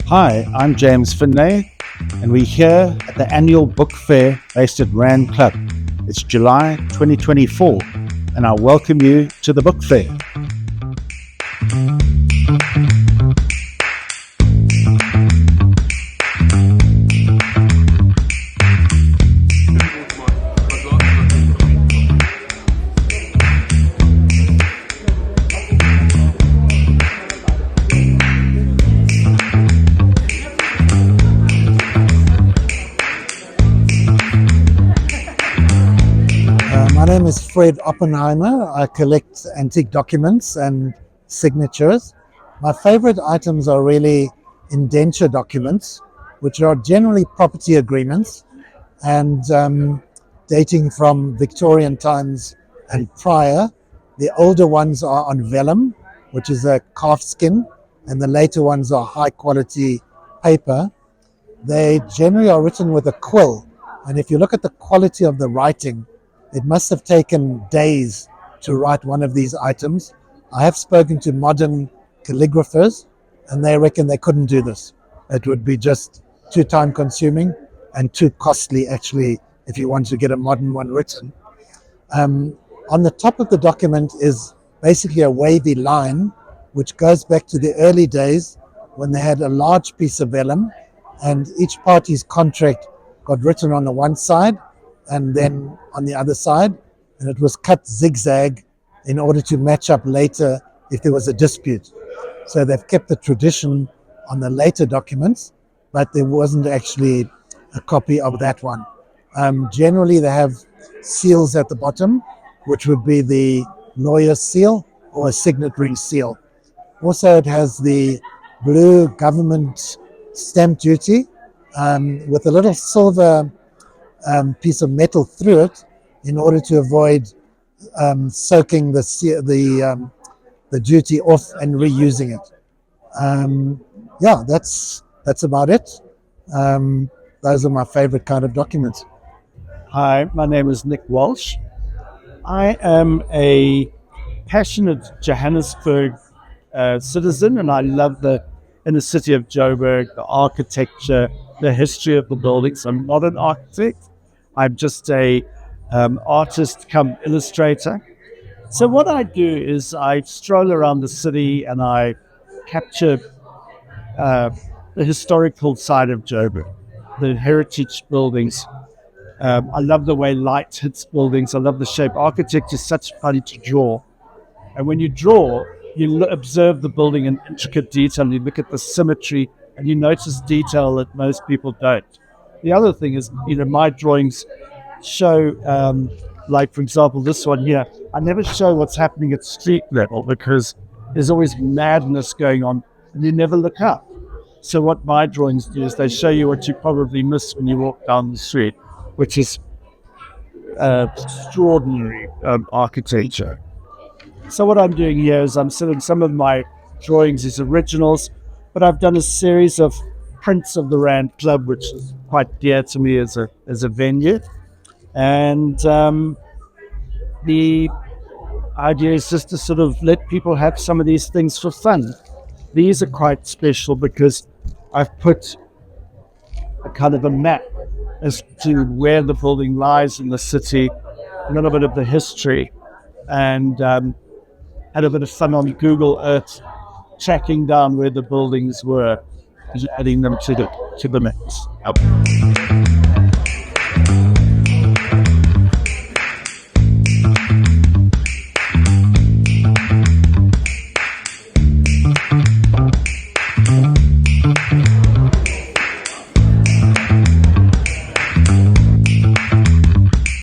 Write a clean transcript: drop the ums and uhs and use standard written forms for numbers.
Hi, I'm James Finlay, and we're here at the annual book fair based at Rand Club. It's July 2024, and I welcome you to the book fair. My name is Fred Oppenheimer. I collect antique documents and signatures. My favorite items are really indenture documents, which are generally property agreements and dating from Victorian times and prior. The older ones are on vellum, which is a calf skin, and the later ones are high quality paper. They generally are written with a quill, and if you look at the quality of the writing, it must have taken days to write one of these items. I have spoken to modern calligraphers, and they reckon they couldn't do this. It would be just too time consuming and too costly, actually, if you want to get a modern one written. On the top of the document is basically a wavy line, which goes back to the early days when they had a large piece of vellum, and each party's contract got written on the one side and then on the other side, and it was cut zigzag in order to match up later if there was a dispute. So they've kept the tradition on the later documents, but there wasn't actually a copy of that one. Generally, they have seals at the bottom, which would be the lawyer's seal or a signatory seal. Also, it has the blue government stamp duty with a little silver piece of metal through it in order to avoid soaking the duty off and reusing it. That's about it. Those are my favorite kind of documents. Hi, my name is Nick Walsh. I am a passionate Johannesburg citizen, and I love the inner city of Joburg, the architecture, the history of the buildings. I'm not an architect. I'm just a artist come illustrator. So what I do is I stroll around the city and I capture the historical side of Joburg, the heritage buildings. I love the way light hits buildings. I love the shape. Architecture is such fun to draw. And when you draw, you observe the building in intricate detail. You look at the symmetry and you notice detail that most people don't. The other thing is, my drawings show, like for example, this one here, I never show what's happening at street level because there's always madness going on and you never look up. So what my drawings do is they show you what you probably miss when you walk down the street, which is extraordinary architecture. So what I'm doing here is I'm selling some of my drawings as originals, but I've done a series of prints of the Rand Club, which is quite dear to me as a venue. And the idea is just to sort of let people have some of these things for fun. These are quite special because I've put a kind of a map as to where the building lies in the city, a little bit of the history, and had a bit of fun on Google Earth, tracking down where the buildings were, adding them to the mix.